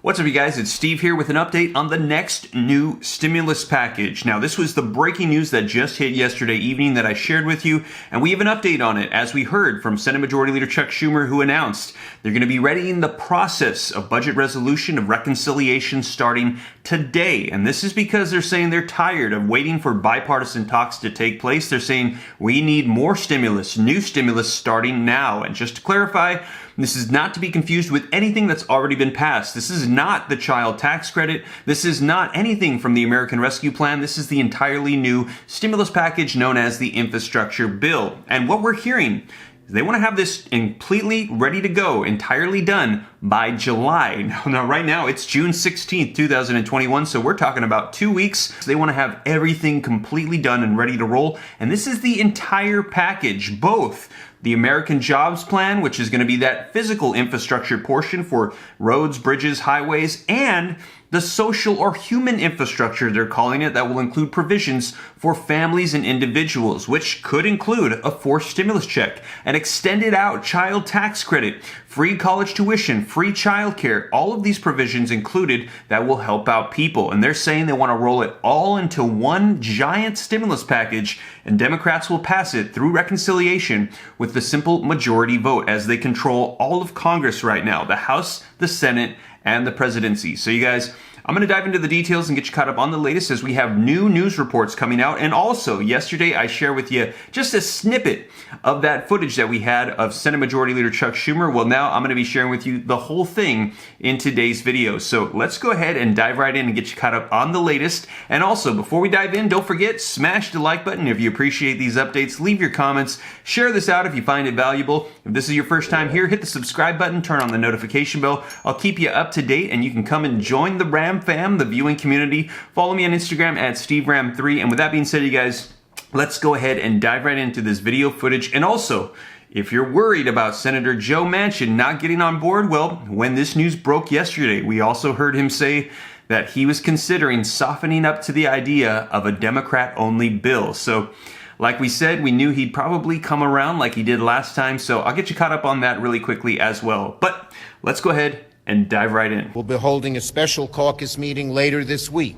What's up, you guys? It's Steve here with an update on the next new stimulus package. Now, this was the breaking news that just hit yesterday evening that I shared with you, and we have an update on it as we heard from Senate Majority Leader Chuck Schumer, who announced they're going to be readying the process of budget resolution of reconciliation starting today. And this is because they're saying they're tired of waiting for bipartisan talks to take place. They're saying we need more stimulus, new stimulus starting now. And just to clarify, this is not to be confused with anything that's already been passed. This is not the child tax credit. This is not anything from the American Rescue Plan. This is the entirely new stimulus package known as the Infrastructure Bill. And what we're hearing is they want to have this completely ready to go, entirely done by July. Now, right now, it's June 16th, 2021, so we're talking about 2 weeks. They want to have everything completely done and ready to roll. And this is the entire package, both the American Jobs Plan, which is going to be that physical infrastructure portion for roads, bridges, highways, and the social or human infrastructure, they're calling it, that will include provisions for families and individuals, which could include a forced stimulus check, an extended out child tax credit, free college tuition, free childcare, all of these provisions included that will help out people. And they're saying they want to roll it all into one giant stimulus package, and Democrats will pass it through reconciliation with the simple majority vote, as they control all of Congress right now, the House, the Senate, and the presidency. So you guys, I'm going to dive into the details and get you caught up on the latest as we have new news reports coming out. And also, yesterday I shared with you just a snippet of that footage that we had of Senate Majority Leader Chuck Schumer. Well, now I'm going to be sharing with you the whole thing in today's video. So let's go ahead and dive right in and get you caught up on the latest. And also, before we dive in, don't forget, smash the like button if you appreciate these updates. Leave your comments. Share this out if you find it valuable. If this is your first time here, hit the subscribe button, turn on the notification bell. I'll keep you up to date, and you can come and join the Ram fam, the viewing community. Follow me on Instagram at SteveRam3. And with that being said, you guys, let's go ahead and dive right into this video footage. And also, if you're worried about Senator Joe Manchin not getting on board, well, when this news broke yesterday, we also heard him say that he was considering softening up to the idea of a Democrat-only bill. So, like we said, we knew he'd probably come around like he did last time. So I'll get you caught up on that really quickly as well. But let's go ahead and dive right in. We'll be holding a special caucus meeting later this week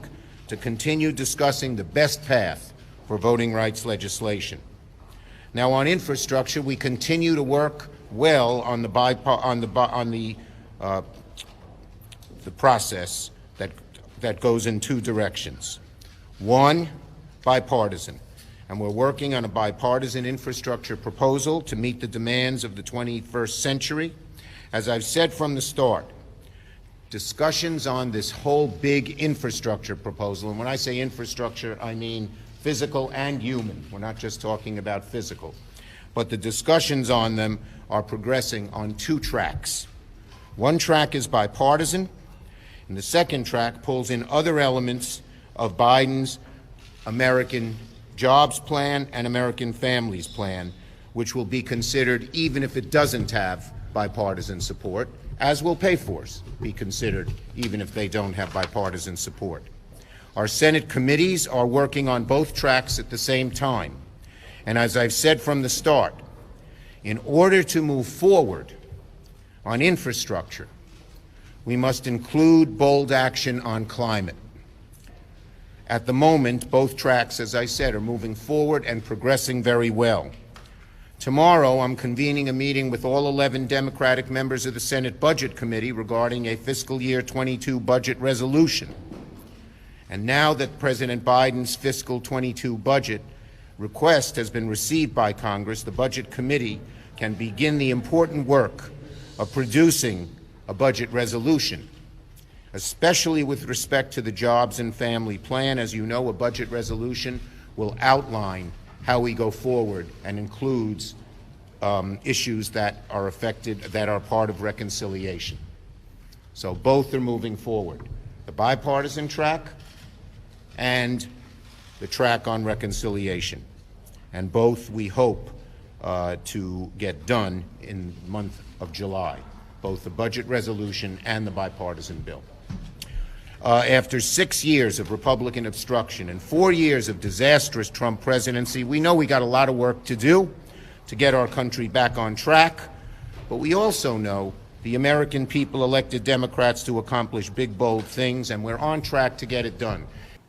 to continue discussing the best path for voting rights legislation. Now, on infrastructure, we continue to work well on the process that goes in two directions. One, bipartisan, and we're working on a bipartisan infrastructure proposal to meet the demands of the 21st century. As I've said from the start, discussions on this whole big infrastructure proposal, and when I say infrastructure, I mean physical and human. We're not just talking about physical. But the discussions on them are progressing on two tracks. One track is bipartisan, and the second track pulls in other elements of Biden's American Jobs Plan and American Families Plan, which will be considered even if it doesn't have bipartisan support, as will pay-fors be considered even if they don't have bipartisan support. Our Senate committees are working on both tracks at the same time. And as I've said from the start, in order to move forward on infrastructure, we must include bold action on climate. At the moment, both tracks, as I said, are moving forward and progressing very well. Tomorrow, I'm convening a meeting with all 11 Democratic members of the Senate Budget Committee regarding a fiscal year 22 budget resolution. And now that President Biden's fiscal 22 budget request has been received by Congress, the Budget Committee can begin the important work of producing a budget resolution, especially with respect to the Jobs and Family Plan. As you know, a budget resolution will outline how we go forward and includes issues that are affected, that are part of reconciliation. So both are moving forward. The bipartisan track and the track on reconciliation. And both we hope to get done in the month of July, both the budget resolution and the bipartisan bill. After 6 years of Republican obstruction and 4 years of disastrous Trump presidency, we know we got a lot of work to do to get our country back on track, but we also know The American people elected Democrats to accomplish big, bold things, and we're on track to get it done.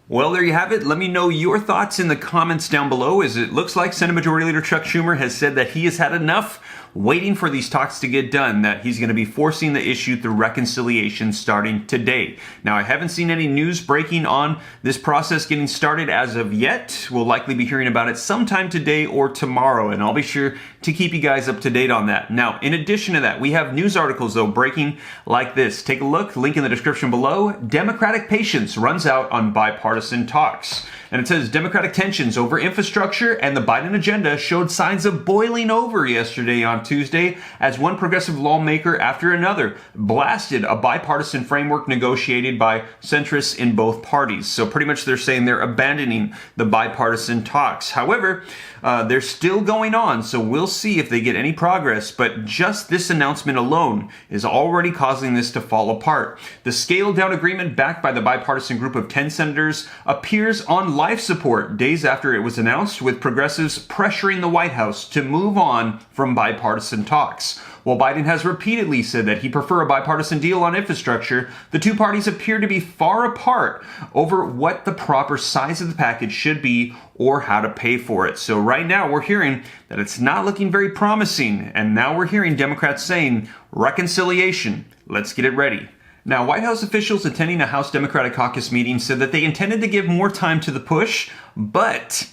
Well, there you have it. Let me know your thoughts in the comments down below, as it looks like Senate Majority Leader Chuck Schumer has said that he has had enough waiting for these talks to get done, that he's going to be forcing the issue through reconciliation starting today. Now, I haven't seen any news breaking on this process getting started as of yet. We'll likely be hearing about it sometime today or tomorrow, and I'll be sure to keep you guys up to date on that. Now, in addition to that, we have news articles, though, breaking like this. Take a look, link in the description below. Democratic patience runs out on bipartisan talks. And it says Democratic tensions over infrastructure and the Biden agenda showed signs of boiling over yesterday on Tuesday as one progressive lawmaker after another blasted a bipartisan framework negotiated by centrists in both parties. So pretty much they're saying they're abandoning the bipartisan talks. However, they're still going on, so we'll see if they get any progress, but just this announcement alone is already causing this to fall apart. The scaled-down agreement backed by the bipartisan group of 10 senators appears on life support days after it was announced, with progressives pressuring the White House to move on from bipartisan talks. While Biden has repeatedly said that he'd prefer a bipartisan deal on infrastructure, the two parties appear to be far apart over what the proper size of the package should be or how to pay for it. So right now we're hearing that it's not looking very promising, and now we're hearing Democrats saying reconciliation. Let's get it ready. Now, White House officials attending a House Democratic Caucus meeting said that they intended to give more time to the push, but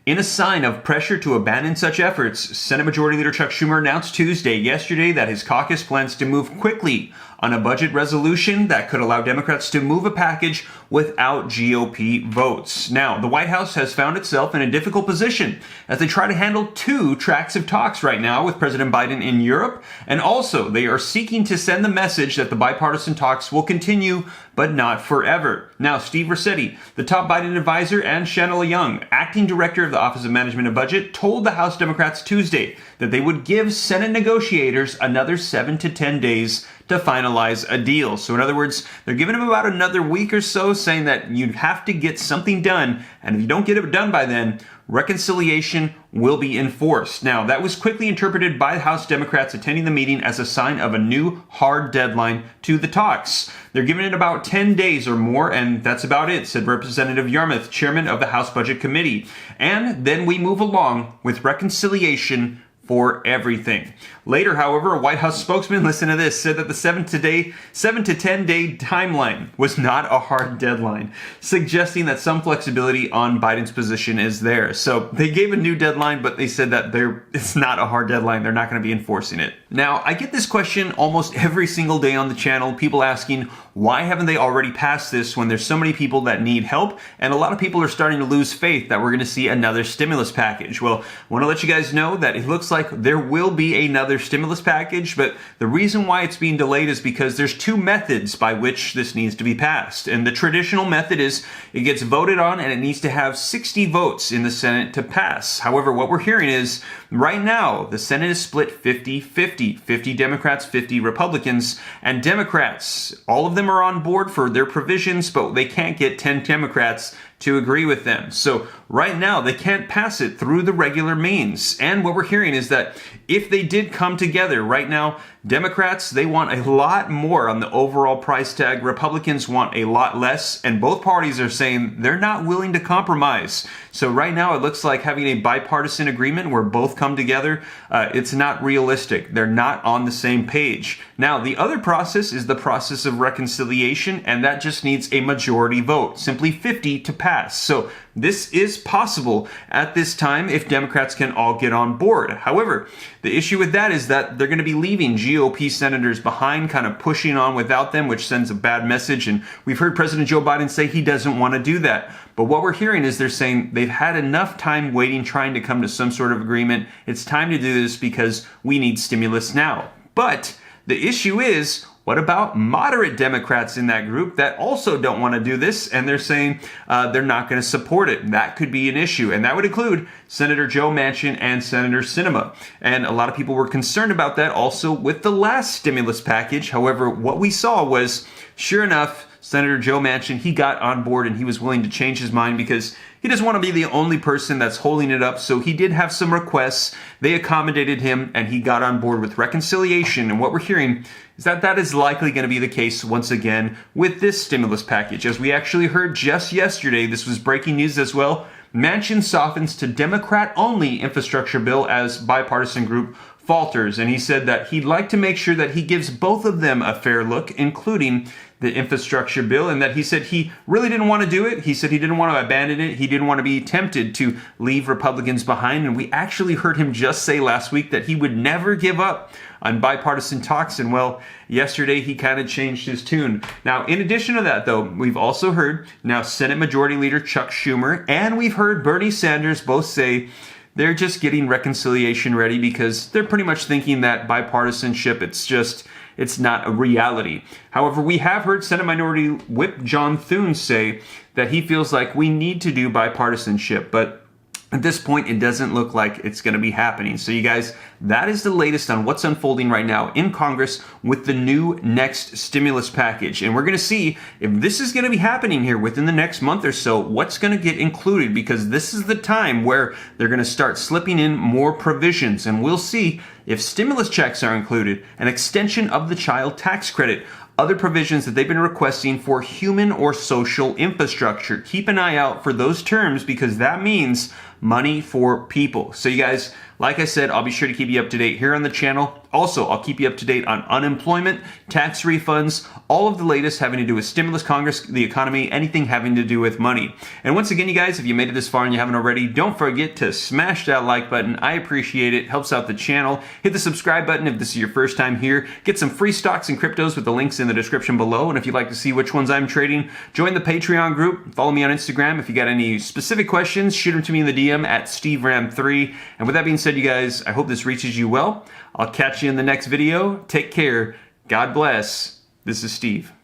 in a sign of pressure to abandon such efforts, Senate Majority Leader Chuck Schumer announced yesterday that his caucus plans to move quickly on a budget resolution that could allow Democrats to move a package without GOP votes. Now, the White House has found itself in a difficult position as they try to handle two tracks of talks right now with President Biden in Europe, and also they are seeking to send the message that the bipartisan talks will continue, but not forever. Now, Steve Rossetti, the top Biden advisor, and Shanella Young, acting director of the Office of Management and Budget, told the House Democrats Tuesday that they would give Senate negotiators another 7 to 10 days to finalize a deal. So in other words, they're giving them about another week or so, saying that you have to get something done, and if you don't get it done by then, reconciliation will be enforced. Now, that was quickly interpreted by House Democrats attending the meeting as a sign of a new hard deadline to the talks. They're giving it about 10 days or more, and that's about it, said Representative Yarmouth, chairman of the House Budget Committee. And then we move along with reconciliation for everything. Later, however, a White House spokesman, listen to this, said that the 7 to 10 day timeline was not a hard deadline, suggesting that some flexibility on Biden's position is there. So they gave a new deadline, but they said that it's not a hard deadline. They're not going to be enforcing it. Now, I get this question almost every single day on the channel, people asking, why haven't they already passed this when there's so many people that need help? And a lot of people are starting to lose faith that we're going to see another stimulus package. Well, I want to let you guys know that it looks like there will be another stimulus package, but the reason why it's being delayed is because there's two methods by which this needs to be passed. And the traditional method is it gets voted on and it needs to have 60 votes in the Senate to pass. However, what we're hearing is right now the Senate is split 50-50, 50 Democrats, 50 Republicans, and Democrats, all of them are on board for their provisions, but they can't get 10 Democrats to agree with them. So right now they can't pass it through the regular means. And what we're hearing is that if they did come together right now, Democrats, they want a lot more on the overall price tag. Republicans want a lot less, and both parties are saying they're not willing to compromise. So right now it looks like having a bipartisan agreement where both come together, it's not realistic. They're not on the same page. Now, the other process is the process of reconciliation, and that just needs a majority vote, simply 50 to pass. So this is possible at this time if Democrats can all get on board. However, the issue with that is that they're going to be leaving GOP senators behind, kind of pushing on without them, which sends a bad message. And we've heard President Joe Biden say he doesn't want to do that. But what we're hearing is they're saying they've had enough time waiting, trying to come to some sort of agreement. It's time to do this because we need stimulus now. But the issue is, what about moderate Democrats in that group that also don't want to do this, and they're saying they're not going to support it? That could be an issue, and that would include Senator Joe Manchin and Senator Sinema. And a lot of people were concerned about that also with the last stimulus package. However, what we saw was, sure enough, Senator Joe Manchin, he got on board and he was willing to change his mind because he doesn't want to be the only person that's holding it up. So he did have some requests. They accommodated him and he got on board with reconciliation. And what we're hearing is that that is likely going to be the case once again with this stimulus package. As we actually heard just yesterday, this was breaking news as well, Manchin softens to Democrat-only infrastructure bill as bipartisan group falters. And he said that he'd like to make sure that he gives both of them a fair look, including the infrastructure bill, and that he said he really didn't want to do it. He said he didn't want to abandon it. He didn't want to be tempted to leave Republicans behind. And we actually heard him just say last week that he would never give up on bipartisan talks. And well, yesterday he kind of changed his tune. Now, in addition to that, though, we've also heard now Senate Majority Leader Chuck Schumer, and we've heard Bernie Sanders both say they're just getting reconciliation ready because they're pretty much thinking that bipartisanship, it's not a reality. However, we have heard Senate Minority Whip John Thune say that he feels like we need to do bipartisanship, but at this point, it doesn't look like it's going to be happening. So you guys, that is the latest on what's unfolding right now in Congress with the new next stimulus package. And we're going to see if this is going to be happening here within the next month or so, what's going to get included, because this is the time where they're going to start slipping in more provisions. And we'll see if stimulus checks are included, an extension of the child tax credit, other provisions that they've been requesting for human or social infrastructure. Keep an eye out for those terms because that means money for people. So you guys, like I said, I'll be sure to keep you up to date here on the channel. Also, I'll keep you up to date on unemployment, tax refunds, all of the latest having to do with stimulus, Congress, the economy, anything having to do with money. And once again, you guys, if you made it this far and you haven't already, don't forget to smash that like button. I appreciate it. Helps out the channel. Hit the subscribe button if this is your first time here. Get some free stocks and cryptos with the links in the description below. And if you'd like to see which ones I'm trading, join the Patreon group. Follow me on Instagram. If you got any specific questions, shoot them to me in the DM at SteveRam3. And with that being said, you guys, I hope this reaches you well. I'll catch you in the next video. Take care. God bless. This is Steve.